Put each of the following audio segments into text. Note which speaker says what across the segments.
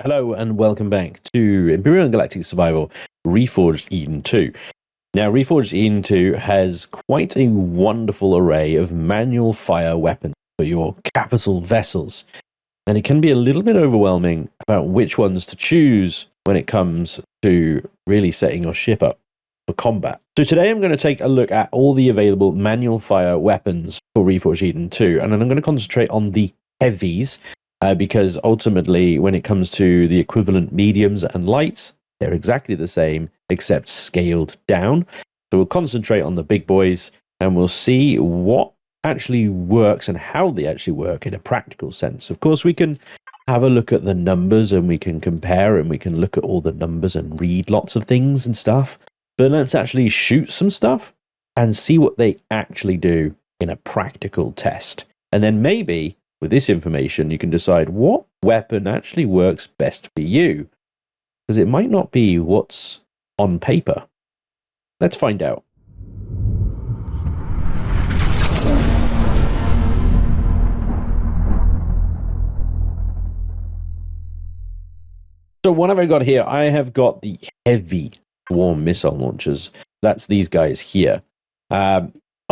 Speaker 1: Hello and welcome back to Empyrion Galactic Survival Reforged Eden 2. Now, Reforged Eden 2 has quite a wonderful array of manual fire weapons for your capital vessels, and it can be a little bit overwhelming about which ones to choose when it comes to really setting your ship up for combat. So today I'm going to take a look at all the available manual fire weapons for Reforged Eden 2, and then I'm going to concentrate on the heavies, because ultimately, when it comes to the equivalent mediums and lights, they're exactly the same, except scaled down. So we'll concentrate on the big boys, and we'll see what actually works and how they actually work in a practical sense. Of course, we can have a look at the numbers, and we can compare, and we can look at all the numbers and read lots of things and stuff. But let's actually shoot some stuff and see what they actually do in a practical test. And then maybe with this information, you can decide what weapon actually works best for you, because it might not be what's on paper. Let's find out. So what have I got here? I have got the heavy swarm missile launchers. That's these guys here. On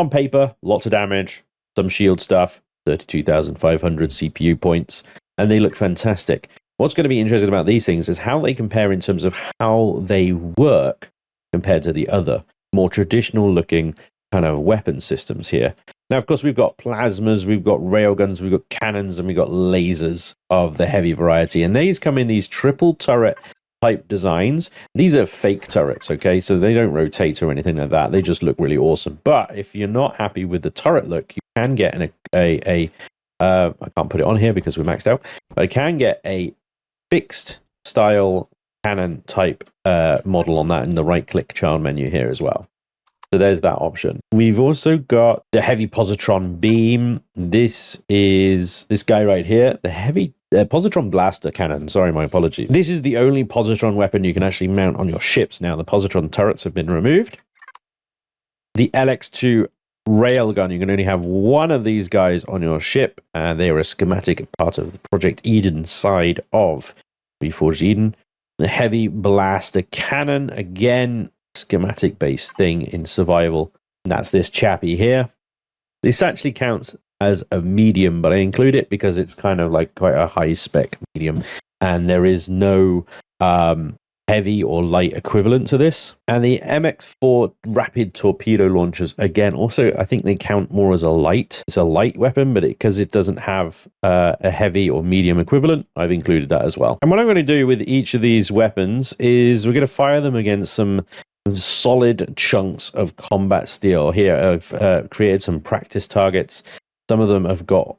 Speaker 1: paper, lots of damage, some shield stuff. 32,500 CPU points, and they look fantastic. What's going to be interesting about these things is how they compare in terms of how they work compared to the other, more traditional looking kind of weapon systems here. Now, of course, we've got plasmas, we've got railguns, we've got cannons, and we've got lasers of the heavy variety, and these come in these triple turret type designs. These are fake turrets, okay? So they don't rotate or anything like that. They just look really awesome. But if you're not happy with the turret look, you can get I can't put it on here because we're maxed out, but I can get a fixed style cannon type model on that in the right click child menu here as well. So there's that option. We've also got the heavy positron beam. This is this guy right here, the heavy positron blaster cannon. Sorry, my apologies. This is the only positron weapon you can actually mount on your ships now. The positron turrets have been removed. The LX2 railgun, you can only have one of these guys on your ship, and they are a schematic part of the Project Eden side of Reforged Eden. The heavy blaster cannon, again, schematic based thing in survival. That's this chappy here. This actually counts as a medium, but I include it because it's kind of like quite a high spec medium, and there is no heavy or light equivalent to this. And the MX4 rapid torpedo launchers, again, also I think they count more as a light. It's a light weapon, but because it doesn't have a heavy or medium equivalent, I've included that as well. And what I'm going to do with each of these weapons is we're going to fire them against some solid chunks of combat steel. Here I've created some practice targets. Some of them have got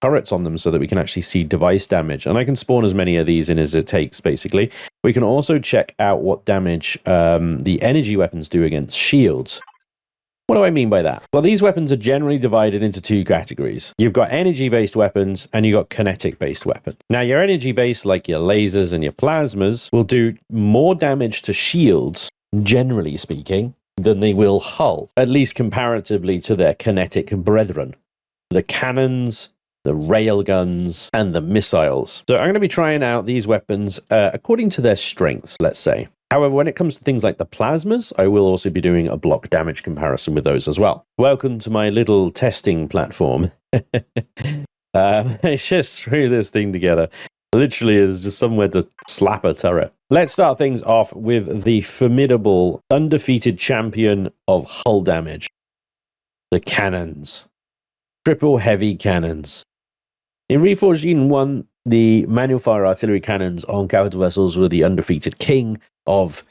Speaker 1: turrets on them so that we can actually see device damage. And I can spawn as many of these in as it takes, basically. We can also check out what damage the energy weapons do against shields. What do I mean by that? Well, these weapons are generally divided into two categories. You've got energy-based weapons and you've got kinetic-based weapons. Now, your energy-based, like your lasers and your plasmas, will do more damage to shields, generally speaking, than they will hull, at least comparatively to their kinetic brethren. The cannons, the railguns, and the missiles. So I'm going to be trying out these weapons according to their strengths, let's say. However, when it comes to things like the plasmas, I will also be doing a block damage comparison with those as well. Welcome to my little testing platform. I just threw this thing together. Literally is just somewhere to slap a turret. Let's start things off with the formidable, undefeated champion of hull damage. The cannons. Triple heavy cannons. In Reforged Eden 1, the manual fire artillery cannons on capital vessels were the undefeated king of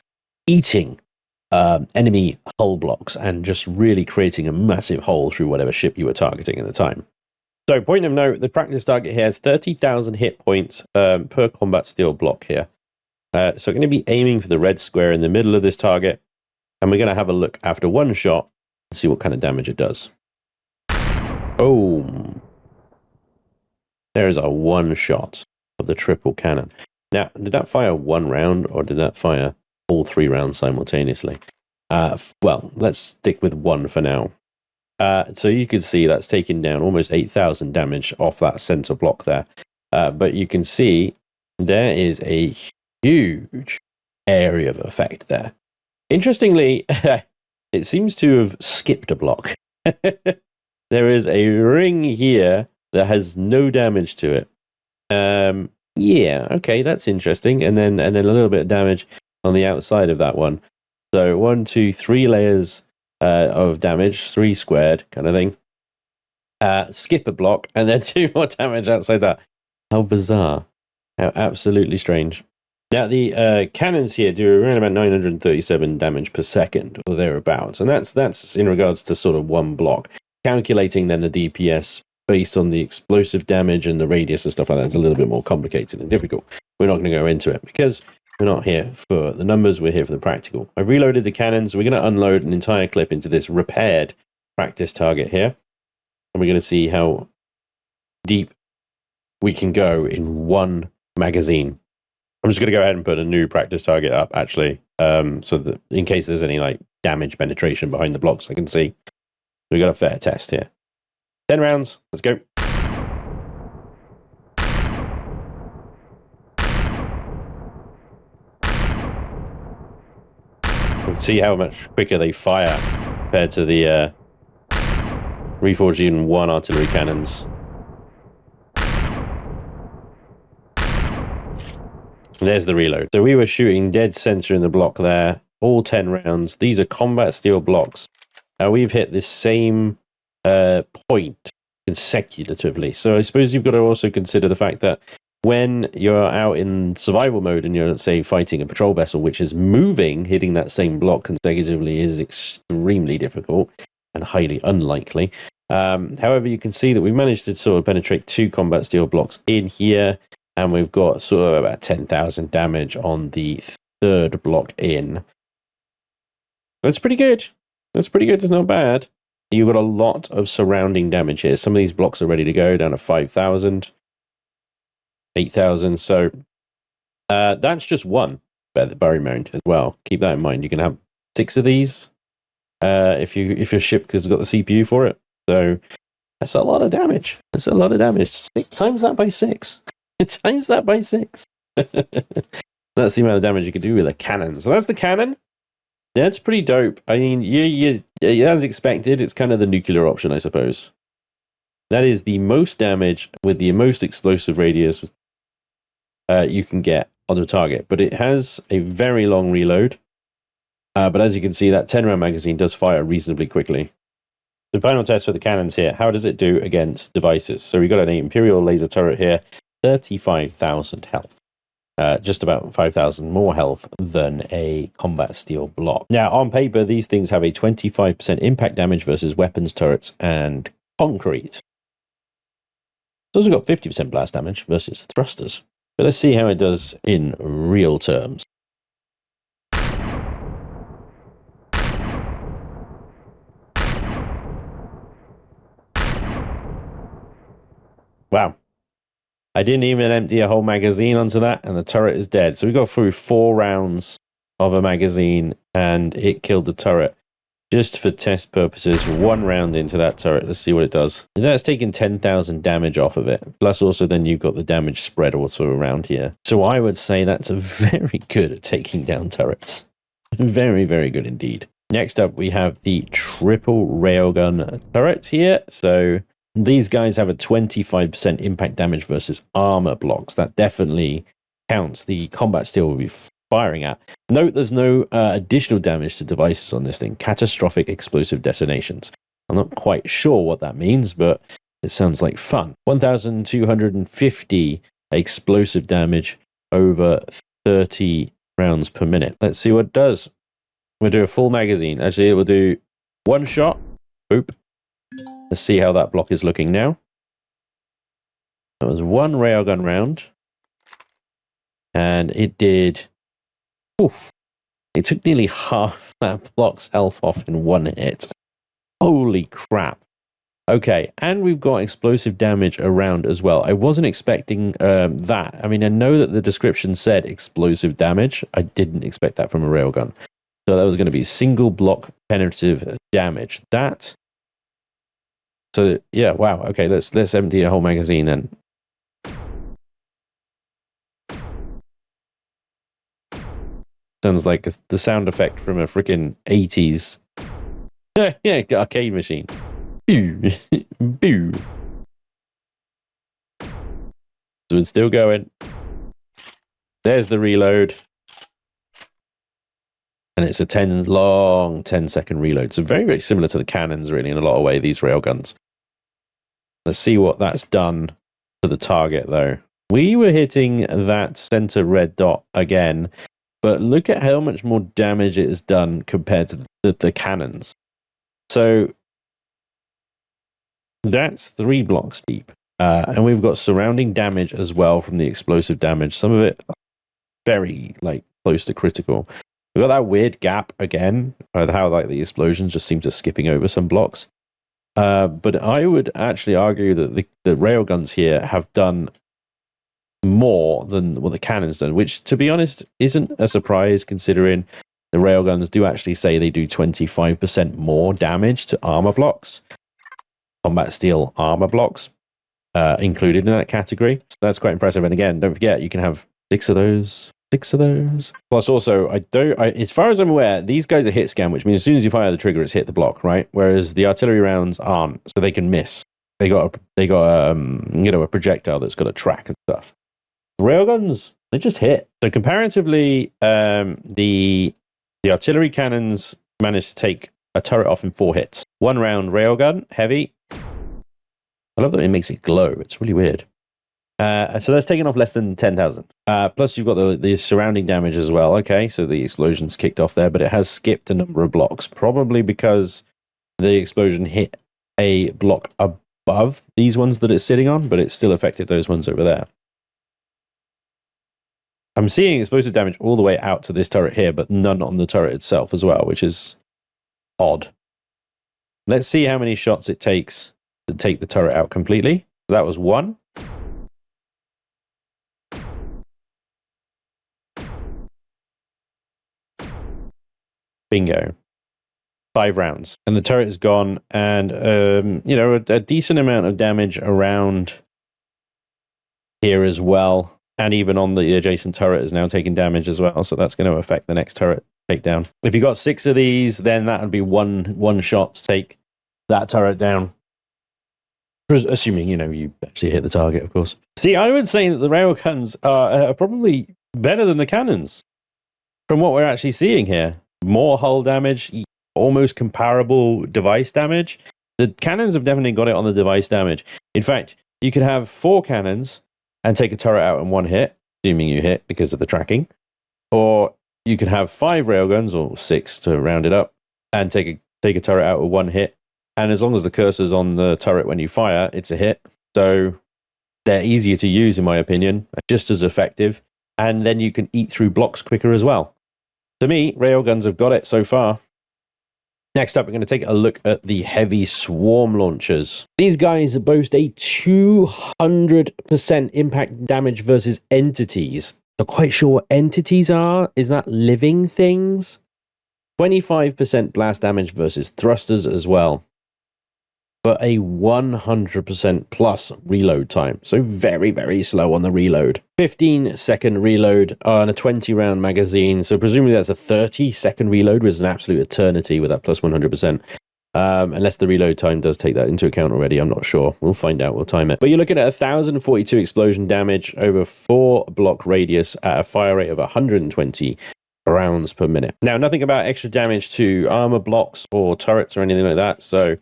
Speaker 1: eating enemy hull blocks and just really creating a massive hole through whatever ship you were targeting at the time. So, point of note, the practice target here is 30,000 hit points per combat steel block here. So I'm going to be aiming for the red square in the middle of this target, and we're going to have a look after one shot and see what kind of damage it does. Boom. There is a one shot of the triple cannon. Now, did that fire one round or did that fire all 3 rounds simultaneously? Well, let's stick with one for now. So you can see that's taking down almost 8,000 damage off that center block there. But you can see there is a huge area of effect there. Interestingly, it seems to have skipped a block. There is a ring here that has no damage to it. Yeah, okay, that's interesting. And then a little bit of damage on the outside of that one. So 1, 2, 3 layers of damage, 3 squared kind of thing. Skip a block, and then 2 more damage outside that. How bizarre. How absolutely strange. Now, the cannons here do around about 937 damage per second, or thereabouts. And that's in regards to sort of one block. Calculating then the DPS based on the explosive damage and the radius and stuff like that is a little bit more complicated and difficult. We're not going to go into it because we're not here for the numbers, we're here for the practical. I've reloaded the cannons. We're going to unload an entire clip into this repaired practice target here. And we're going to see how deep we can go in one magazine. I'm just going to go ahead and put a new practice target up, actually, so that in case there's any like damage penetration behind the blocks, I can see. We got a fair test here. 10 rounds. Let's go. Let's see how much quicker they fire compared to the Reforged Eden 1 artillery cannons. There's the reload. So we were shooting dead center in the block there. All 10 rounds. These are combat steel blocks. We've hit the same point consecutively. So I suppose you've got to also consider the fact that when you're out in survival mode and you're, say, fighting a patrol vessel which is moving, hitting that same block consecutively is extremely difficult and highly unlikely. However, you can see that we've managed to sort of penetrate 2 combat steel blocks in here, and we've got sort of about 10,000 damage on the 3rd block in. That's pretty good. That's pretty good. It's not bad. You've got a lot of surrounding damage here. Some of these blocks are ready to go down to 5,000, 8,000. So that's just one Barry Mount as well. Keep that in mind. You can have 6 of these if your ship has got the CPU for it. So that's a lot of damage. That's a lot of damage. Times that by 6. Times that by 6. That's the amount of damage you can do with a cannon. So that's the cannon. That's pretty dope. I mean, you as expected, it's kind of the nuclear option, I suppose. That is the most damage with the most explosive radius you can get on the target. But it has a very long reload. But as you can see, that 10-round magazine does fire reasonably quickly. The final test for the cannons here. How does it do against devices? So we've got an Imperial laser turret here. 35,000 health. Just about 5,000 more health than a combat steel block. Now, on paper, these things have a 25% impact damage versus weapons, turrets, and concrete. It's also got 50% blast damage versus thrusters. But let's see how it does in real terms. Wow. I didn't even empty a whole magazine onto that, and the turret is dead. So we got through 4 rounds of a magazine, and it killed the turret. Just for test purposes, 1 round into that turret. Let's see what it does. And that's taken 10,000 damage off of it. Plus also then you've got the damage spread also around here. So I would say that's very good at taking down turrets. Very, very good indeed. Next up, we have the triple railgun turret here. So these guys have a 25% impact damage versus armor blocks. That definitely counts. The combat steel will be firing at. Note there's no additional damage to devices on this thing. Catastrophic explosive detonations. I'm not quite sure what that means, but it sounds like fun. 1,250 explosive damage over 30 rounds per minute. Let's see what it does. We'll do a full magazine. Actually, it will do 1 shot. Boop. Let's see how that block is looking now. That was 1 railgun round. And it did... Oof. It took nearly half that block's health off in 1 hit. Holy crap. Okay, and we've got explosive damage around as well. I wasn't expecting that. I mean, I know that the description said explosive damage. I didn't expect that from a railgun. So that was going to be single block penetrative damage. That... So yeah, wow. Okay, let's empty a whole magazine then. Sounds like the sound effect from a freaking 80s yeah, arcade machine. Boo. Boo. So it's still going. There's the reload. And it's a long 10-second reload. So very, very similar to the cannons, really, in a lot of ways, these railguns. Let's see what that's done to the target, though. We were hitting that center red dot again, but look at how much more damage it has done compared to the cannons. So that's 3 blocks deep. And we've got surrounding damage as well from the explosive damage. Some of it very, close to critical. We've got that weird gap again, with how the explosions just seem to skipping over some blocks. But I would actually argue that the railguns here have done more than what the cannons done, which, to be honest, isn't a surprise considering the railguns do actually say they do 25% more damage to armor blocks, combat steel armor blocks, included in that category. So that's quite impressive. And again, don't forget, you can have 6 of those. 6 of those. Plus, also, as far as I'm aware, these guys are hit scan, which means as soon as you fire the trigger, it's hit the block, right? Whereas the artillery rounds aren't, so they can miss. They got a projectile that's got a track and stuff. Railguns, they just hit. So comparatively, the artillery cannons managed to take a turret off in 4 hits. 1 round railgun, heavy. I love that it makes it glow. It's really weird. So that's taken off less than 10,000. Plus you've got the surrounding damage as well. Okay, so the explosion's kicked off there, but it has skipped a number of blocks, probably because the explosion hit a block above these ones that it's sitting on, but it still affected those ones over there. I'm seeing explosive damage all the way out to this turret here, but none on the turret itself as well, which is odd. Let's see how many shots it takes to take the turret out completely. That was 1. Bingo. 5 rounds. And the turret is gone, and, a decent amount of damage around here as well. And even on the adjacent turret is now taking damage as well, so that's going to affect the next turret takedown. If you got 6 of these, then that would be one shot to take that turret down. Assuming, you actually hit the target, of course. See, I would say that the railguns are probably better than the cannons from what we're actually seeing here. More hull damage, almost comparable device damage. The cannons have definitely got it on the device damage. In fact, you could have 4 cannons and take a turret out in 1 hit, assuming you hit because of the tracking. Or you could have 5 railguns, or 6 to round it up, and take a turret out with 1 hit. And as long as the cursor's on the turret when you fire, it's a hit. So they're easier to use, in my opinion, just as effective. And then you can eat through blocks quicker as well. To me, railguns have got it so far. Next up, we're going to take a look at the heavy swarm launchers. These guys boast a 200% impact damage versus entities. Not quite sure what entities are. Is that living things? 25% blast damage versus thrusters as well. But a 100% plus reload time. So very, very slow on the reload. 15-second reload on a 20-round magazine. So presumably that's a 30-second reload, which is an absolute eternity with that plus 100%. Unless the reload time does take that into account already, I'm not sure. We'll find out, we'll time it. But you're looking at 1,042 explosion damage over 4 block radius at a fire rate of 120 rounds per minute. Now, nothing about extra damage to armor blocks or turrets or anything like that, so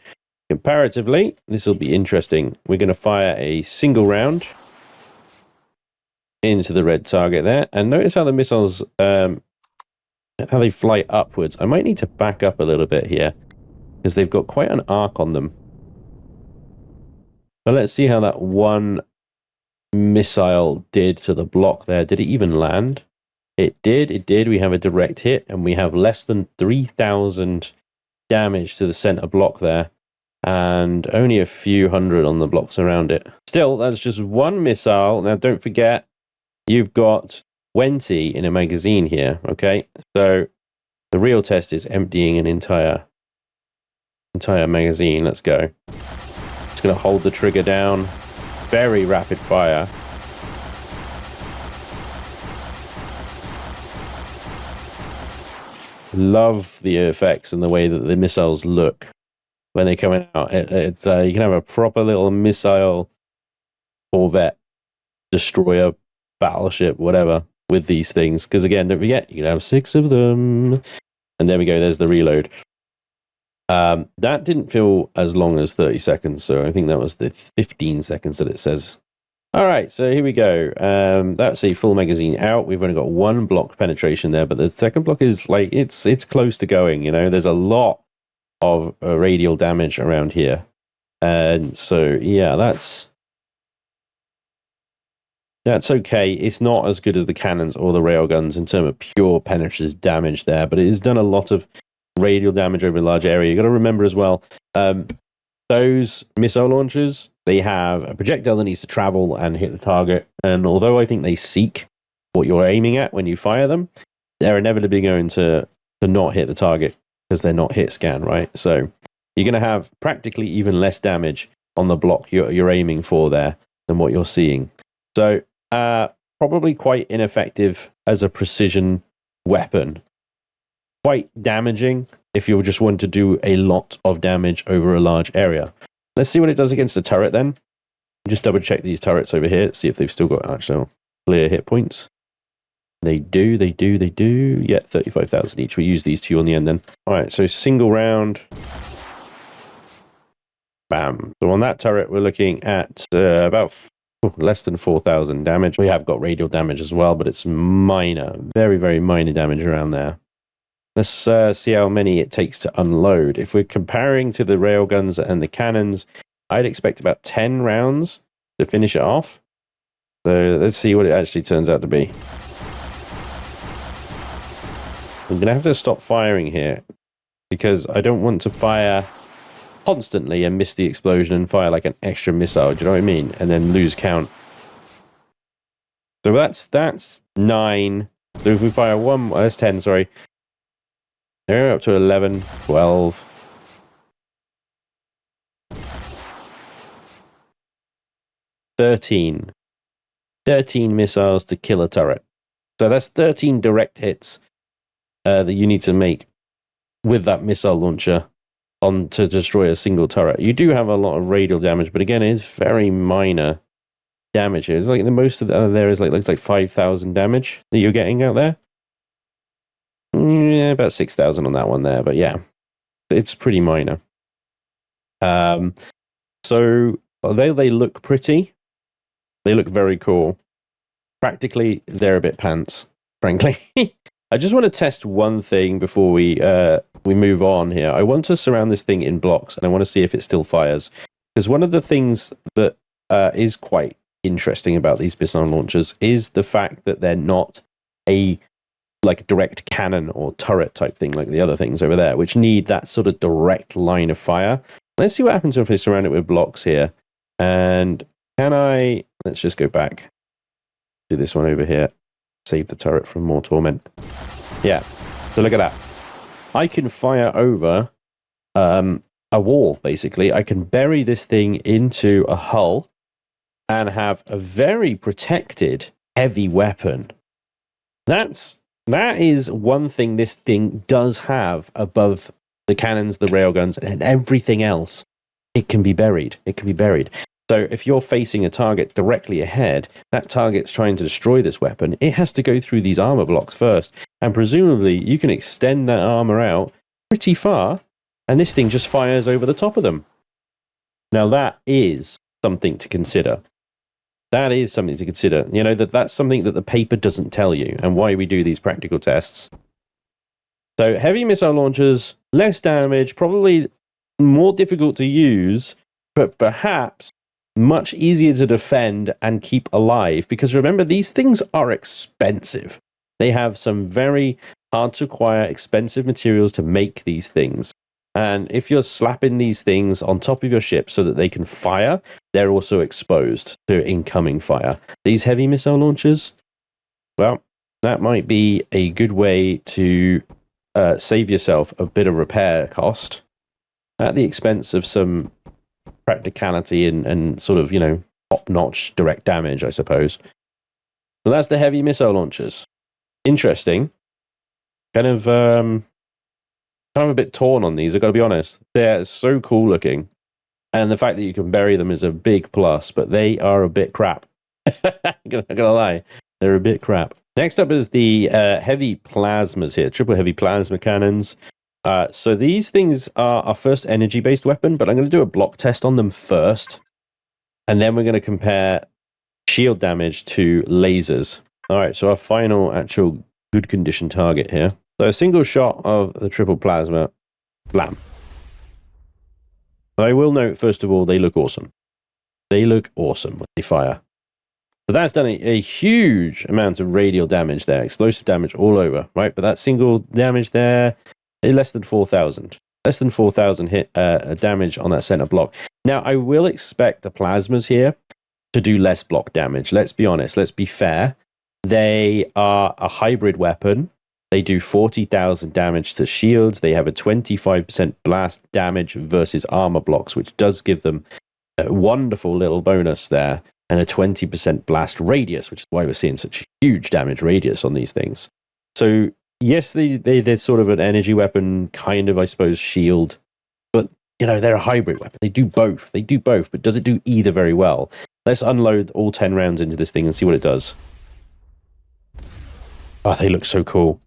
Speaker 1: comparatively, this will be interesting. We're going to fire a single round into the red target there. And notice how the missiles, how they fly upwards. I might need to back up a little bit here because they've got quite an arc on them. But let's see how that one missile did to the block there. Did it even land? It did. It did. We have a direct hit and we have less than 3,000 damage to the center block there. And only a few hundred on the blocks around it. Still, that's just one missile. Now, don't forget, you've got 20 in a magazine here, okay? So the real test is emptying an entire magazine. Let's go. Just going to hold the trigger down. Very rapid fire. love the effects and the way that the missiles look when they're coming out. You can have a proper little missile corvette, destroyer, battleship, whatever, with these things. Because again, don't forget, you can have 6 of them. And there we go, there's the reload. That didn't feel as long as 30 seconds, so I think that was the 15 seconds that it says. All right, so here we go. That's a full magazine out. We've only got 1 block penetration there, but the second block is like, it's close to going, you know. There's a lot of radial damage around here. And so, yeah, that's okay. It's not as good as the cannons or the railguns in terms of pure penetrative damage there, but it has done a lot of radial damage over a large area. You got to remember as well, those missile launchers, they have a projectile that needs to travel and hit the target. And although I think they seek what you're aiming at when you fire them, they're inevitably going to not hit the target because they're not hit scan, right? So you're going to have practically even less damage on the block you're aiming for there than what you're seeing. So probably quite ineffective as a precision weapon. Quite damaging if you just want to do a lot of damage over a large area. Let's see what it does against the turret then. Just double check these turrets over here, see if they've still got actual clear hit points. They do. Yeah, 35,000 each. We use these 2 on the end then. All right, so single round. Bam. So on that turret, we're looking at about less than 4,000 damage. We have got radial damage as well, but it's minor. Very, very minor damage around there. Let's see how many it takes to unload. If we're comparing to the railguns and the cannons, I'd expect about 10 rounds to finish it off. So let's see what it actually turns out to be. I'm going to have to stop firing here because I don't want to fire constantly and miss the explosion and fire like an extra missile. Do you know what I mean? And then lose count. So that's 9. So if we fire 1, that's 10, sorry. They're up to 11, 12. 13 missiles to kill a turret. So that's 13 direct hits that you need to make with that missile launcher to destroy a single turret. You do have a lot of radial damage, but again, it's very minor damage. It's like the most of there is looks like 5,000 damage that you're getting out there. Yeah, about 6,000 on that one there, but yeah, it's pretty minor. So although they look pretty, they look very cool. Practically, they're a bit pants, frankly. I just want to test one thing before we move on here. I want to surround this thing in blocks, and I want to see if it still fires. Because one of the things that is quite interesting about these missile launchers is the fact that they're not a like direct cannon or turret type thing like the other things over there, which need that sort of direct line of fire. Let's see what happens if I surround it with blocks here. And let's just go back to this one over here. Save the turret from more torment. Yeah, so look at that. I can fire over a wall, basically. I can bury this thing into a hull and have a very protected heavy weapon. That is one thing this thing does have above the cannons, the railguns, and everything else. It can be buried. It can be buried. So if you're facing a target directly ahead, that target's trying to destroy this weapon, it has to go through these armor blocks first. And presumably, you can extend that armor out pretty far, and this thing just fires over the top of them. Now that is something to consider. That is something to consider. You know, that's something that the paper doesn't tell you, and why we do these practical tests. So heavy missile launchers, less damage, probably more difficult to use, but perhaps much easier to defend and keep alive. Because remember, these things are expensive. They have some very hard to acquire, expensive materials to make these things. And if you're slapping these things on top of your ship so that they can fire, they're also exposed to incoming fire. These heavy missile launchers, well, that might be a good way to save yourself a bit of repair cost at the expense of some practicality and sort of, you know, top-notch direct damage, I suppose. So that's the heavy missile launchers. Interesting. Kind of kind of a bit torn on these, I've got to be honest. They're so cool looking. And the fact that you can bury them is a big plus, but they are a bit crap. I'm gonna lie. They're a bit crap. Next up is the heavy plasmas here, triple heavy plasma cannons. So these things are our first energy-based weapon, but I'm going to do a block test on them first. And then we're going to compare shield damage to lasers. All right, so our final actual good condition target here. So a single shot of the triple plasma, blam. I will note, first of all, they look awesome. They look awesome when they fire. So that's done a huge amount of radial damage there, explosive damage all over, right? But that single damage there, less than 4,000. Less than 4,000 hit damage on that center block. Now, I will expect the plasmas here to do less block damage. Let's be honest. Let's be fair. They are a hybrid weapon. They do 40,000 damage to shields. They have a 25% blast damage versus armor blocks, which does give them a wonderful little bonus there, and a 20% blast radius, which is why we're seeing such a huge damage radius on these things. So yes, they're sort of an energy weapon, kind of, I suppose, shield. But, you know, they're a hybrid weapon. They do both. They do both. But does it do either very well? Let's unload all 10 rounds into this thing and see what it does. Oh, they look so cool.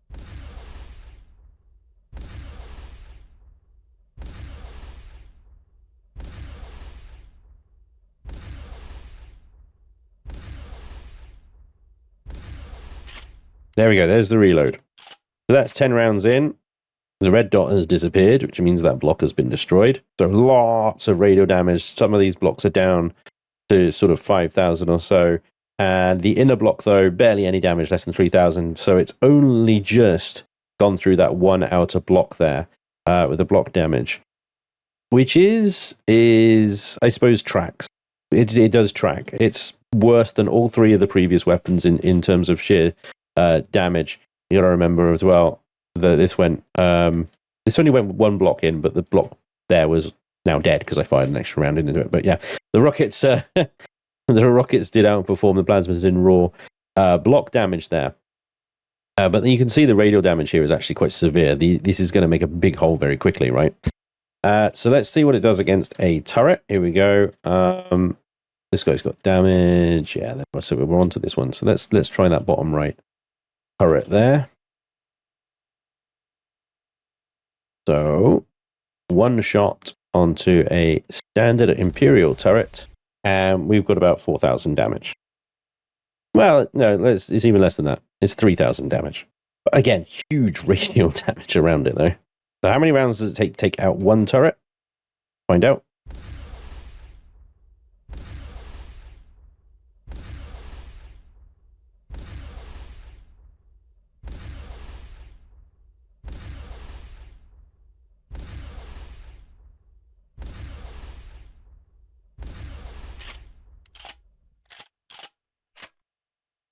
Speaker 1: There we go. There's the reload. So that's 10 rounds in. The red dot has disappeared, which means that block has been destroyed. So lots of radio damage. Some of these blocks are down to sort of 5,000 or so. And the inner block, though, barely any damage, less than 3,000. So it's only just gone through that one outer block there with the block damage, which is I suppose, tracks. It does track. It's worse than all three of the previous weapons in terms of sheer damage. You got to remember as well that this only went one block in, but the block there was now dead because I fired an extra round into it. But yeah, the rockets the rockets did outperform the plasmas in raw block damage there. But you can see the radial damage here is actually quite severe. This is going to make a big hole very quickly, right? So let's see what it does against a turret. Here we go. This guy's got damage. Yeah, so we're on to this one. So let's try that bottom right turret there. So one shot onto a standard Imperial turret, and we've got about 4,000 damage. Well, no, it's even less than that. It's 3,000 damage. But again, huge radial damage around it, though. So how many rounds does it take to take out one turret? Find out.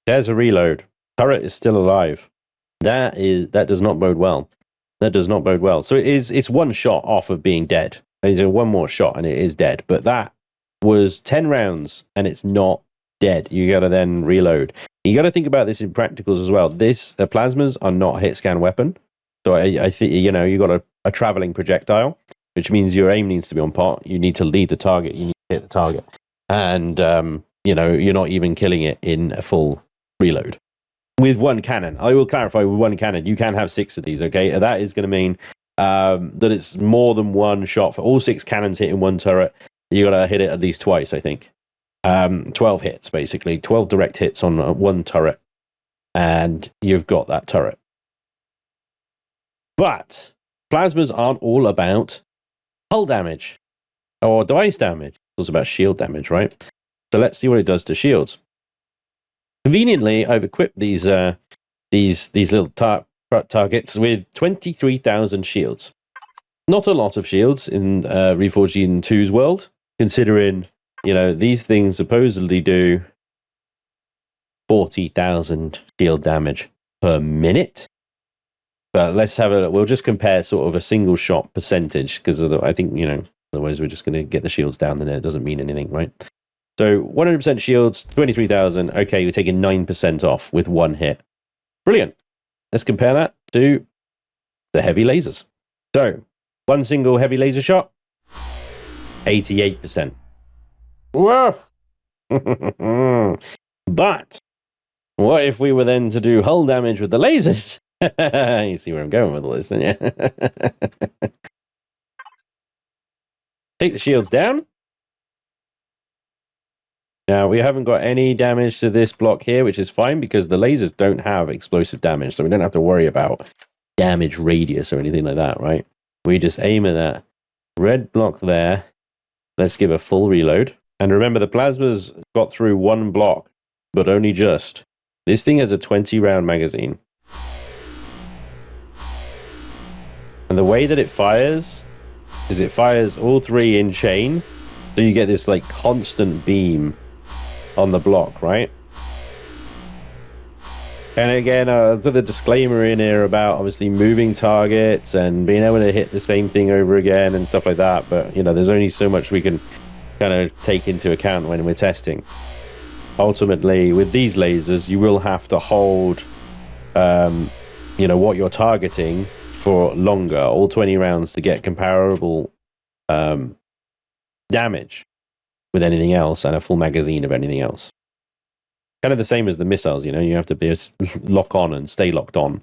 Speaker 1: There's a reload. Turret is still alive. That does not bode well. That does not bode well. So it's one shot off of being dead. It's one more shot and it is dead. But that was 10 rounds and it's not dead. You got to then reload. You got to think about this in practicals as well. Plasmas are not a hit scan weapon. So I think, you know, you got a traveling projectile, which means your aim needs to be on part. You need to lead the target. You need to hit the target. And, you know, you're not even killing it in a full reload. With one cannon, I will clarify, with one cannon, you can have 6 of these, okay? That is going to mean that it's more than one shot. For all 6 cannons hitting one turret, you got to hit it at least twice, I think. 12 hits, basically. 12 direct hits on one turret, and you've got that turret. But plasmas aren't all about hull damage or device damage. It's about shield damage, right? So let's see what it does to shields. Conveniently, I've equipped these little targets with 23,000 shields. Not a lot of shields in Reforged Eden 2's world, considering, you know, these things supposedly do 40,000 shield damage per minute. But let's have we'll just compare sort of a single shot percentage, because I think, you know, otherwise we're just going to get the shields down and it doesn't mean anything, right? So 100% shields, 23,000. Okay, you're taking 9% off with one hit. Brilliant. Let's compare that to the heavy lasers. So, one single heavy laser shot, 88%. Whoa! But, what if we were then to do hull damage with the lasers? You see where I'm going with all this, don't you? Take the shields down. Now, we haven't got any damage to this block here, which is fine because the lasers don't have explosive damage, so we don't have to worry about damage radius or anything like that, right? We just aim at that red block there. Let's give a full reload. And remember, the plasma's got through one block, but only just. This thing has a 20-round magazine. And the way that it fires is it fires all three in chain, so you get this like constant beam on the block, right? And again, I'll put the disclaimer in here about obviously moving targets and being able to hit the same thing over again and stuff like that. But, you know, there's only so much we can kind of take into account when we're testing. Ultimately, with these lasers, you will have to hold, you know, what you're targeting for longer, all 20 rounds, to get comparable damage with anything else and a full magazine of anything else. Kind of the same as the missiles, you know, you have to be lock on and stay locked on.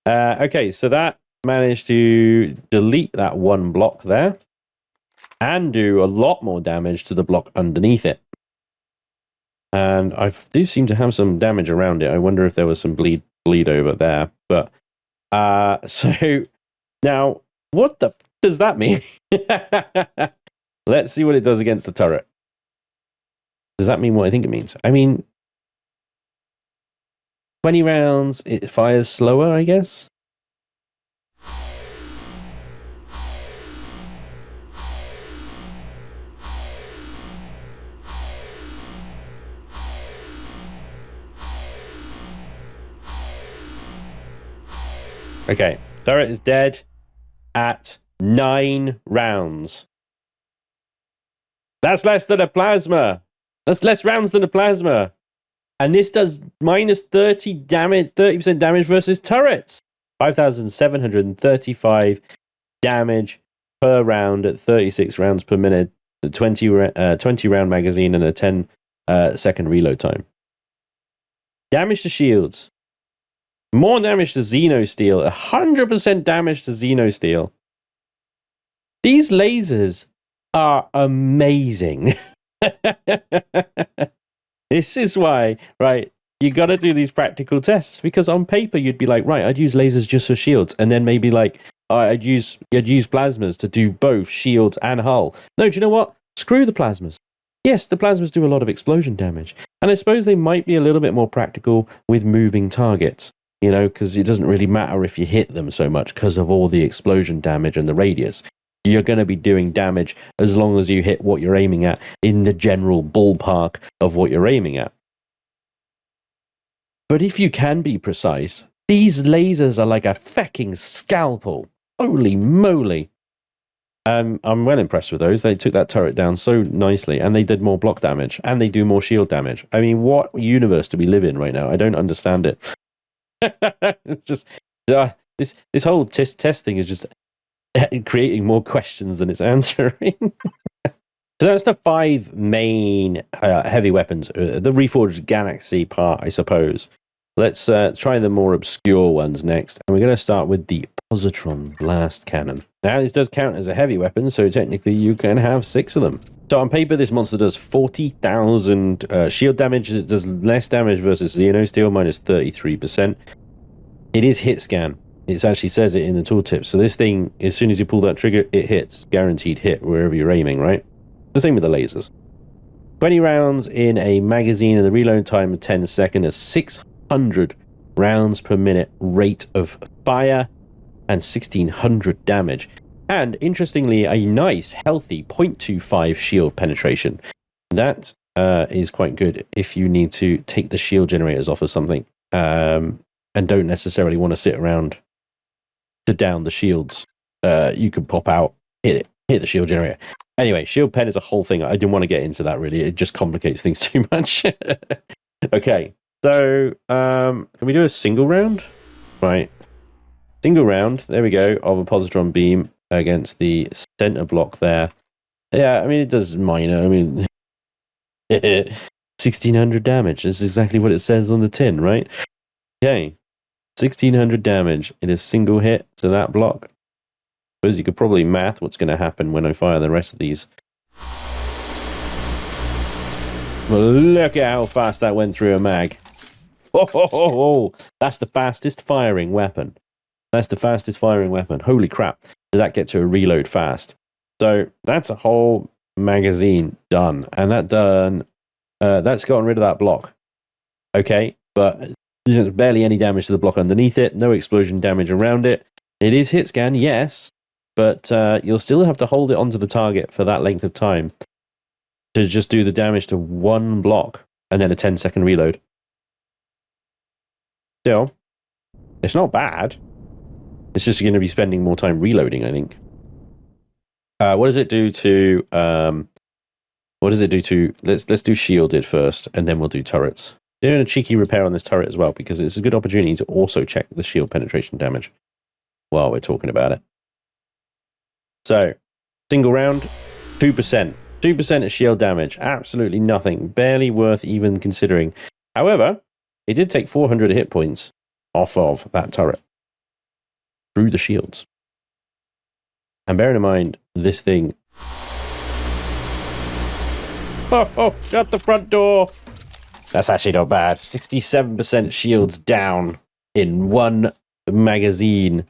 Speaker 1: Okay, so that managed to delete that one block there and do a lot more damage to the block underneath it. And I do seem to have some damage around it. I wonder if there was some bleed over there. But so now, what the f does that mean? Let's see what it does against the turret. Does that mean what I think it means? I mean, 20 rounds, it fires slower, I guess. Okay, turret is dead at 9 rounds. That's less than a plasma. That's less rounds than a plasma. And this does minus 30% damage versus turrets. 5,735 damage per round at 36 rounds per minute. A 20 round magazine and a 10-second reload time. Damage to shields. More damage to Xenosteel. 100% damage to Xenosteel. These lasers are amazing. This is why, right, you got to do these practical tests, because on paper you'd be like, right, I'd use lasers just for shields, and then maybe like I'd use plasmas to do both shields and hull. No, do you know what? Screw the plasmas. Yes, the plasmas do a lot of explosion damage, and I suppose they might be a little bit more practical with moving targets, you know, because it doesn't really matter if you hit them so much because of all the explosion damage and the radius. You're going to be doing damage as long as you hit what you're aiming at in the general ballpark of what you're aiming at. But if you can be precise, these lasers are like a fucking scalpel. Holy moly. I'm well impressed with those. They took that turret down so nicely, and they did more block damage, and they do more shield damage. I mean, what universe do we live in right now? I don't understand it. It's just this whole testing is just creating more questions than it's answering. So that's the 5 main heavy weapons. The Reforged Galaxy part, I suppose. Let's try the more obscure ones next. And we're going to start with the Positron Blast Cannon. Now, this does count as a heavy weapon, so technically you can have 6 of them. So on paper, this monster does 40,000 shield damage. It does less damage versus Xenosteel, minus 33%. It is hit scan. It actually says it in the tooltip. So this thing, as soon as you pull that trigger, it hits. Guaranteed hit wherever you're aiming, right? The same with the lasers. 20 rounds in a magazine, and the reload time of 10 seconds, a 600 rounds per minute rate of fire, and 1,600 damage. And interestingly, a nice, healthy 0.25 shield penetration. That is quite good if you need to take the shield generators off of something, and don't necessarily want to sit around to down the shields. You can pop out, hit the shield generator. Anyway, shield pen is a whole thing. I didn't want to get into that, really. It just complicates things too much. Okay, so can we do a single round? Right. Single round, there we go, of a positron beam against the center block there. Yeah, I mean, it does minor. I mean, 1600 damage. That's exactly what it says on the tin, right? Okay, 1600 damage in a single hit to that block. Suppose you could probably math what's going to happen when I fire the rest of these. Well, look at how fast that went through a mag. Oh, that's the fastest firing weapon. That's the fastest firing weapon. Holy crap. Did that get to a reload fast? So that's a whole magazine done. And that's gotten rid of that block. Okay, but there's barely any damage to the block underneath it. No explosion damage around it. It is hit scan, yes, but you'll still have to hold it onto the target for that length of time to just do the damage to one block and then a 10-second reload. Still, it's not bad. It's just going to be spending more time reloading, I think. What does it do to... what does it do to... Let's do shielded first, and then we'll do turrets. Doing a cheeky repair on this turret as well, because it's a good opportunity to also check the shield penetration damage while we're talking about it. So, single round, 2%. 2% of shield damage. Absolutely nothing. Barely worth even considering. However, it did take 400 hit points off of that turret through the shields. And bearing in mind, this thing... Oh, shut the front door! That's actually not bad. 67% shields down in one magazine.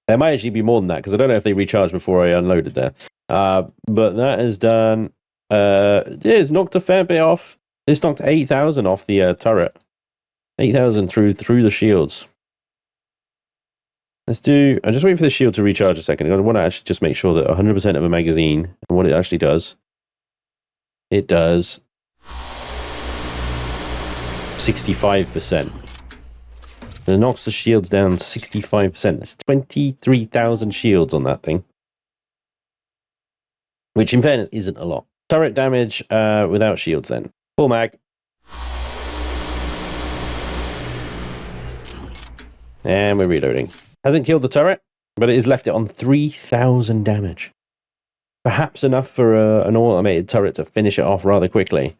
Speaker 1: There might actually be more than that, because I don't know if they recharged before I unloaded there. But that has done... it's knocked a fair bit off. It's knocked 8,000 off the turret. 8,000 through the shields. Let's do... I'm just waiting for the shield to recharge a second. I want to actually just make sure that 100% of a magazine, and what it actually does, it does 65%. It knocks the shields down 65%. That's 23,000 shields on that thing. Which, in fairness, isn't a lot. Turret damage without shields then. Full mag. And we're reloading. Hasn't killed the turret, but it has left it on 3,000 damage. Perhaps enough for an automated turret to finish it off rather quickly.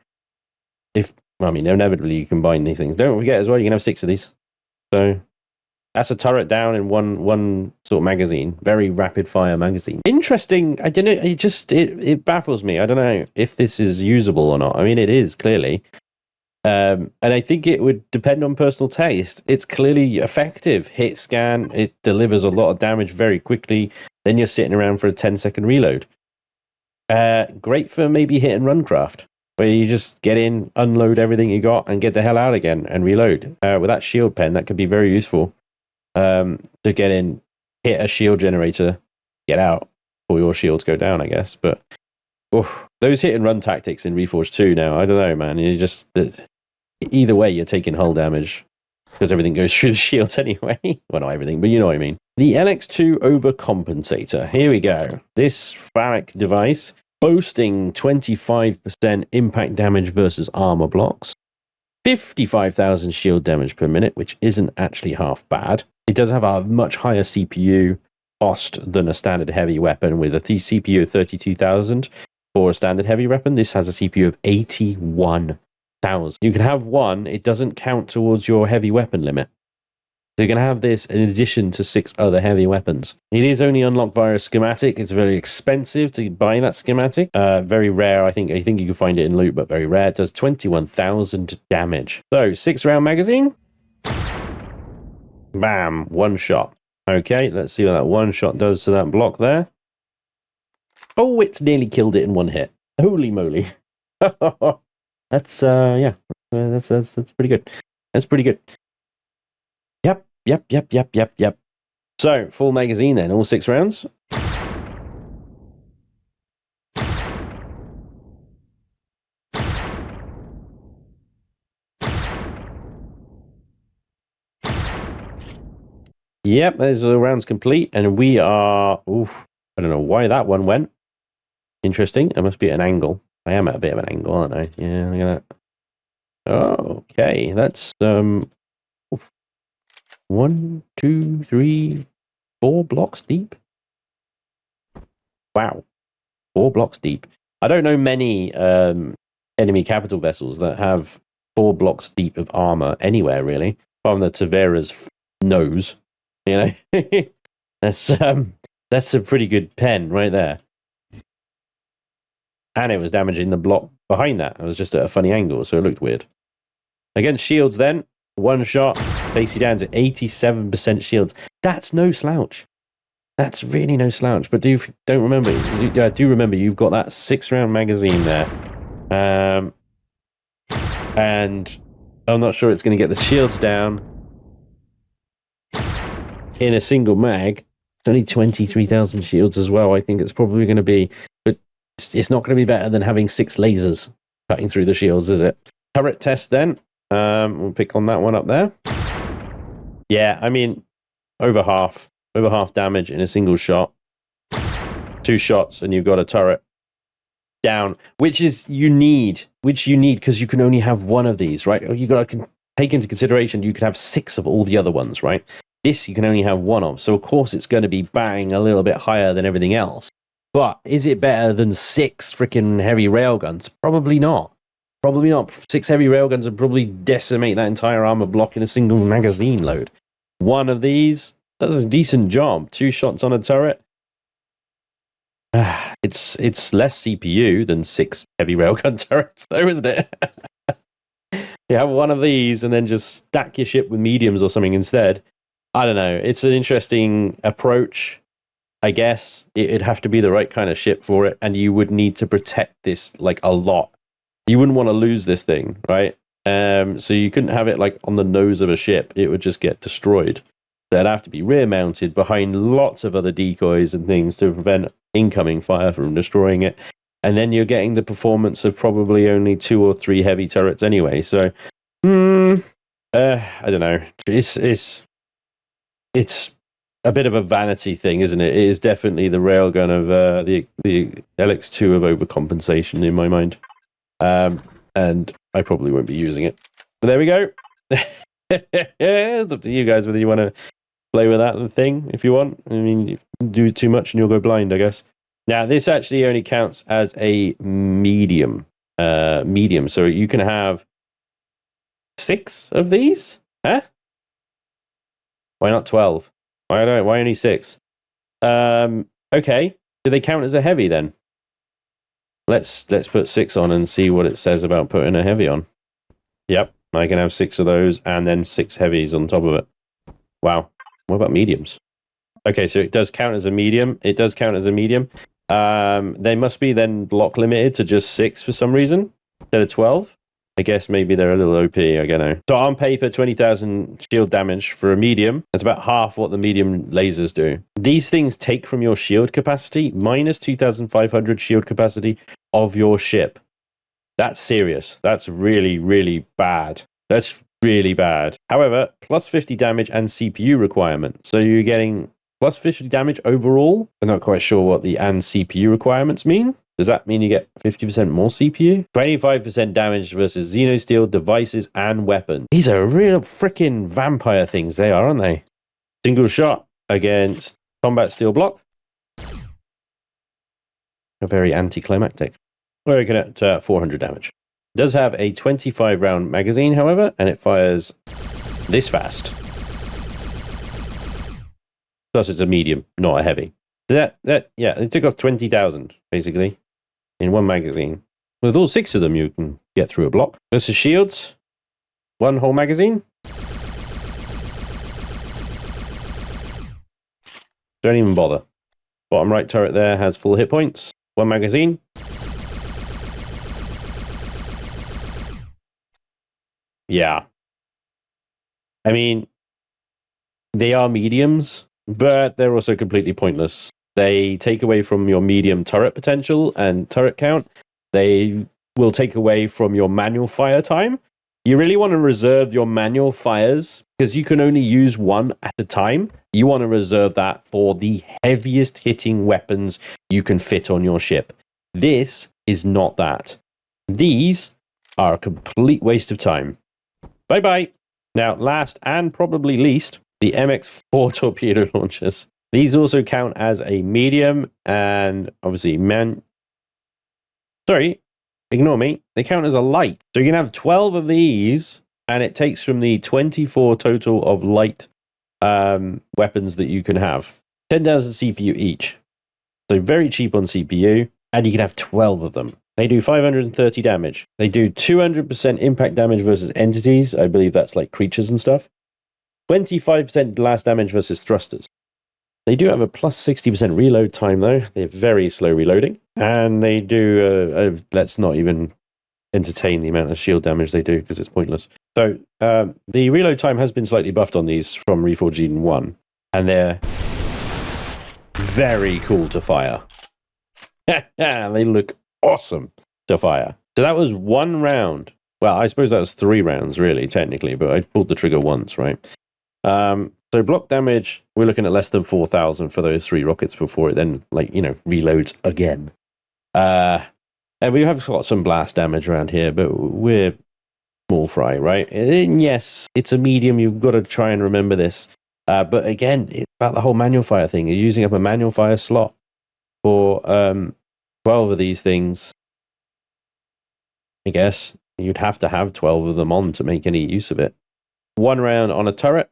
Speaker 1: I mean, inevitably you combine these things. Don't forget as well, you can have 6 of these. So that's a turret down in one sort of magazine. Very rapid fire magazine. Interesting. I don't know. It baffles me. I don't know if this is usable or not. I mean, it is clearly. And I think it would depend on personal taste. It's clearly effective. Hit scan. It delivers a lot of damage very quickly. Then you're sitting around for a 10-second reload. Great for maybe hit and run craft, where you just get in, unload everything you got, and get the hell out again and reload. With that shield pen, that could be very useful to get in, hit a shield generator, get out, before your shields go down, I guess. But those hit and run tactics in Reforged 2 now, I don't know, man. You just either way, you're taking hull damage because everything goes through the shields anyway. Well, not everything, but you know what I mean. The NX2 Overcompensator. Here we go. This phallic device boasting 25% impact damage versus armor blocks, 55,000 shield damage per minute, which isn't actually half bad. It does have a much higher CPU cost than a standard heavy weapon, with a CPU of 32,000 for a standard heavy weapon. This has a CPU of 81,000. You can have one, it doesn't count towards your heavy weapon limit. So you can have this in addition to 6 other heavy weapons. It is only unlocked via a schematic. It's very expensive to buy that schematic. Very rare. I think you can find it in loot, but very rare. It does 21,000 damage. So 6-round magazine. Bam, one shot. Okay, let's see what that one shot does to that block there. Oh, it's nearly killed it in one hit. Holy moly. That's yeah. That's pretty good. That's pretty good. Yep. So, full magazine then, all 6 rounds. Yep, those are rounds complete, and we are... Oof, I don't know why that one went. Interesting, it must be at an angle. I am at a bit of an angle, aren't I? Yeah, look at that. Oh, okay, that's... Oof. 1, 2, 3, 4 blocks deep. Wow, 4 blocks deep. I don't know many enemy capital vessels that have 4 blocks deep of armor anywhere, really. Apart from the Tavera's nose, you know. That's a pretty good pen right there. And it was damaging the block behind that. It was just at a funny angle, so it looked weird. Against shields then, one shot, takes you down to 87% shields. That's no slouch. That's really no slouch. But do remember you've got that 6-round magazine there. And I'm not sure it's going to get the shields down in a single mag. It's only 23,000 shields as well. I think it's probably going to be, but it's not going to be better than having 6 lasers cutting through the shields, is it? Turret test then. We'll pick on that one up there. Yeah, I mean, over half damage in a single shot. 2 shots and you've got a turret down, which you need because you can only have one of these, right? You got to take into consideration you could have 6 of all the other ones, right? This you can only have 1 of, so of course it's going to be bang a little bit higher than everything else. But is it better than 6 freaking heavy railguns? Probably not. Probably not. 6 heavy railguns would probably decimate that entire armor block in a single magazine load. 1 of these does a decent job. 2 shots on a turret. It's less CPU than 6 heavy railgun turrets, though, isn't it? You have 1 of these and then just stack your ship with mediums or something instead. I don't know. It's an interesting approach, I guess. It'd have to be the right kind of ship for it, and you would need to protect this like a lot. You wouldn't want to lose this thing, right? So you couldn't have it like on the nose of a ship. It would just get destroyed. So it'd have to be rear mounted behind lots of other decoys and things to prevent incoming fire from destroying it. And then you're getting the performance of probably only 2 or 3 heavy turrets anyway. So, I don't know. It's a bit of a vanity thing, isn't it? It is definitely the railgun of the LX2 of overcompensation in my mind. And I probably won't be using it. But there we go. It's up to you guys whether you want to play with that thing if you want. I mean, you do too much and you'll go blind, I guess. Now, this actually only counts as a medium. So you can have 6 of these? Huh? Why not 12? Why only 6? Okay. Do they count as a heavy then? Let's put 6 on and see what it says about putting a heavy on. Yep, I can have 6 of those and then 6 heavies on top of it. Wow. What about mediums? Okay, so it does count as a medium. It does count as a medium. They must be then block limited to just 6 for some reason instead of 12. I guess maybe they're a little OP, I don't know. So on paper, 20,000 shield damage for a medium. That's about half what the medium lasers do. These things take from your shield capacity, minus 2,500 shield capacity of your ship. That's serious. That's really, really bad. That's really bad. However, plus 50 damage and CPU requirement. So you're getting plus 50 damage overall. I'm not quite sure what the and CPU requirements mean. Does that mean you get 50% more CPU? 25% damage versus Xenosteel, devices, and weapons. These are real freaking vampire things, they are, aren't they? Single shot against combat steel block. A very anticlimactic. We're looking at 400 damage. It does have a 25-round magazine, however, and it fires this fast. Plus, it's a medium, not a heavy. Yeah, it took off 20,000, basically, in one magazine. With all 6 of them, you can get through a block. Versus shields, 1 whole magazine. Don't even bother. Bottom right turret there has full hit points. 1 magazine. Yeah. I mean, they are mediums, but they're also completely pointless. They take away from your medium turret potential and turret count. They will take away from your manual fire time. You really want to reserve your manual fires because you can only use 1 at a time. You want to reserve that for the heaviest hitting weapons you can fit on your ship. This is not that. These are a complete waste of time. Bye-bye. Now, last and probably least, the MX4 torpedo launchers. These also count as a medium, and obviously, ignore me. They count as a light. So you can have 12 of these, and it takes from the 24 total of light weapons that you can have. 10,000 CPU each. So very cheap on CPU, and you can have 12 of them. They do 530 damage. They do 200% impact damage versus entities. I believe that's like creatures and stuff. 25% blast damage versus thrusters. They do have a plus 60% reload time, though. They're very slow reloading. And they do, let's not even entertain the amount of shield damage they do, because it's pointless. So the reload time has been slightly buffed on these from Reforged Eden 1. And they're very cool to fire. They look awesome to fire. So that was one round. Well, I suppose that was 3 rounds, really, technically, but I pulled the trigger once, right? So block damage, we're looking at less than 4,000 for those 3 rockets before it then, reloads again. And we have got some blast damage around here, but we're small fry, right? And yes, it's a medium. You've got to try and remember this. But again, it's about the whole manual fire thing. You're using up a manual fire slot for 12 of these things. I guess you'd have to have 12 of them on to make any use of it. 1 round on a turret.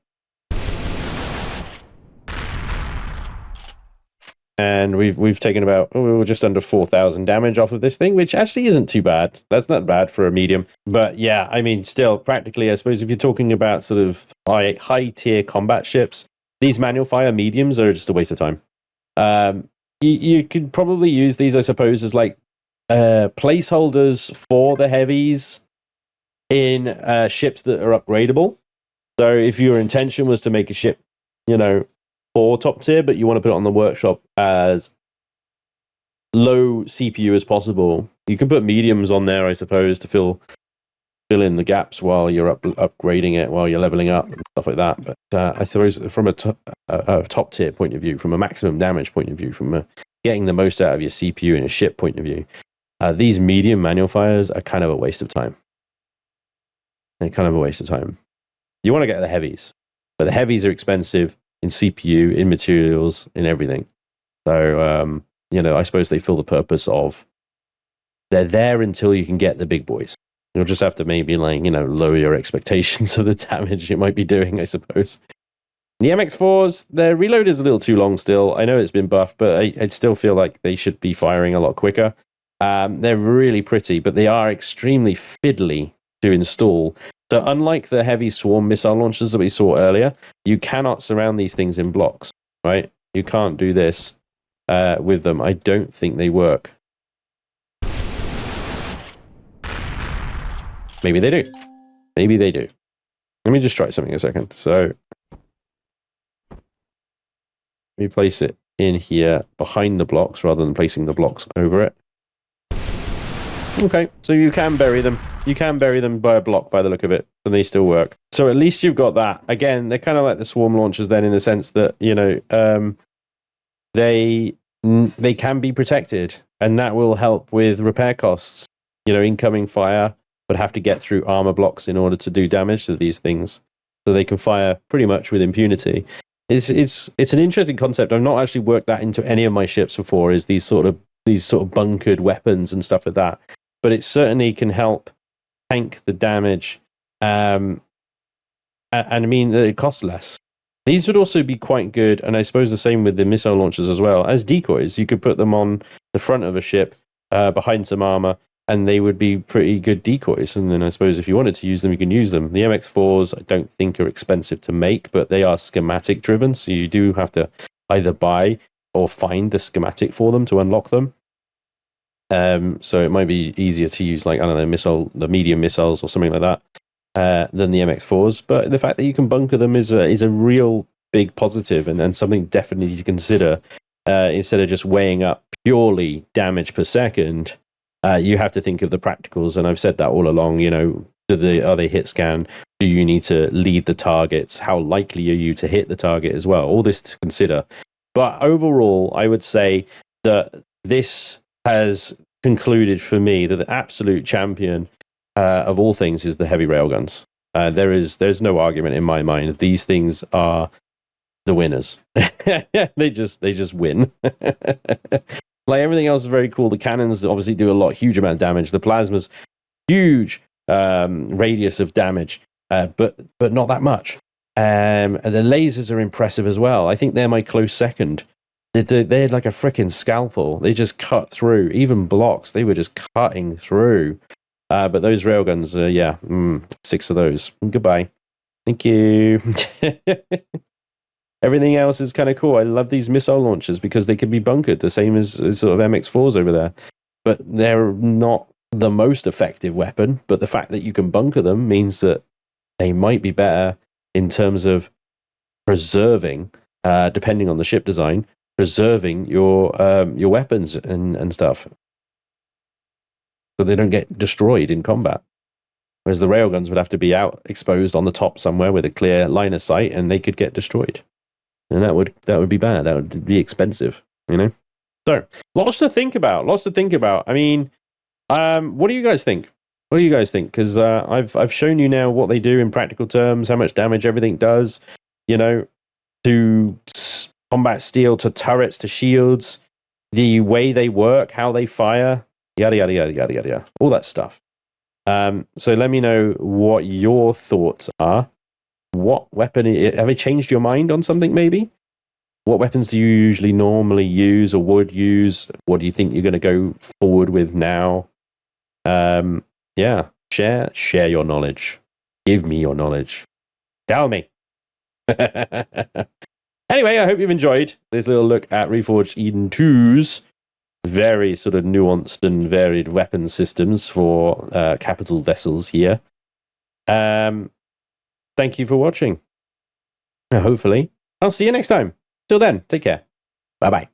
Speaker 1: And we've taken about just under 4,000 damage off of this thing, which actually isn't too bad. That's not bad for a medium. But yeah, I mean, still, practically, I suppose if you're talking about sort of high-tier combat ships, these manual fire mediums are just a waste of time. You could probably use these, I suppose, as like placeholders for the heavies in ships that are upgradable. So if your intention was to make a ship, for top tier, but you want to put it on the workshop as low CPU as possible, you can put mediums on there, I suppose, to fill in the gaps while you're upgrading it, while you're leveling up and stuff like that. But I suppose from a top tier point of view, from a maximum damage point of view, from getting the most out of your CPU in a ship point of view, these medium manual fires are kind of a waste of time. They're kind of a waste of time. You want to get the heavies, but the heavies are expensive in CPU, in materials, in everything. So, I suppose they fill the purpose of they're there until you can get the big boys. You'll just have to maybe lower your expectations of the damage it might be doing, I suppose. The MX4s, their reload is a little too long still. I know it's been buffed, but I still feel like they should be firing a lot quicker. They're really pretty, but they are extremely fiddly to install. So unlike the heavy swarm missile launchers that we saw earlier, you cannot surround these things in blocks, right? You can't do this with them. I don't think they work. Maybe they do. Maybe they do. Let me just try something a second. So let me place it in here behind the blocks rather than placing the blocks over it. Okay, so you can bury them. You can bury them by a block by the look of it, and they still work. So at least you've got that. Again, they're kind of like the swarm launchers then, in the sense that, they can be protected, and that will help with repair costs. Incoming fire would have to get through armor blocks in order to do damage to these things, so they can fire pretty much with impunity. It's an interesting concept. I've not actually worked that into any of my ships before, is these sort of bunkered weapons and stuff like that. But it certainly can help tank the damage. And I mean, it costs less. These would also be quite good, and I suppose the same with the missile launchers as well, as decoys. You could put them on the front of a ship, behind some armor, and they would be pretty good decoys. And then I suppose if you wanted to use them, you can use them. The MX4s I don't think are expensive to make, but they are schematic driven, so you do have to either buy or find the schematic for them to unlock them. So it might be easier to use, the medium missiles or something like that, than the MX4s. But the fact that you can bunker them is a real big positive, and something definitely to consider. Instead of just weighing up purely damage per second, you have to think of the practicals. And I've said that all along. Are they hit scan? Do you need to lead the targets? How likely are you to hit the target as well? All this to consider. But overall, I would say that this has concluded for me that the absolute champion of all things is the heavy railguns. There's no argument in my mind. These things are the winners. they just win. Like everything else is very cool. The cannons obviously do a huge amount of damage. The plasmas, huge radius of damage, but not that much. And the lasers are impressive as well. I think they're my close second. They're like a freaking scalpel. They just cut through. Even blocks, they were just cutting through. But those railguns, 6 of those. Goodbye. Thank you. Everything else is kind of cool. I love these missile launchers because they can be bunkered, the same as sort of MX4s over there. But they're not the most effective weapon. But the fact that you can bunker them means that they might be better in terms of preserving, depending on the ship design, preserving your weapons and stuff, so they don't get destroyed in combat. Whereas the railguns would have to be out exposed on the top somewhere with a clear line of sight, and they could get destroyed. And that would be bad. That would be expensive, you know. So lots to think about. I mean, what do you guys think? Because I've shown you now what they do in practical terms, how much damage everything does. You know, to combat steel, to turrets, to shields, the way they work, how they fire, yada yada yada yada yada, all that stuff. So let me know what your thoughts are. What weapon have they changed your mind on something? Maybe. What weapons do you usually normally use or would use? What do you think you're going to go forward with now? Yeah, share your knowledge. Give me your knowledge. Tell me. Anyway, I hope you've enjoyed this little look at Reforged Eden 2's very sort of nuanced and varied weapon systems for capital vessels here. Thank you for watching. Hopefully, I'll see you next time. Till then, take care. Bye-bye.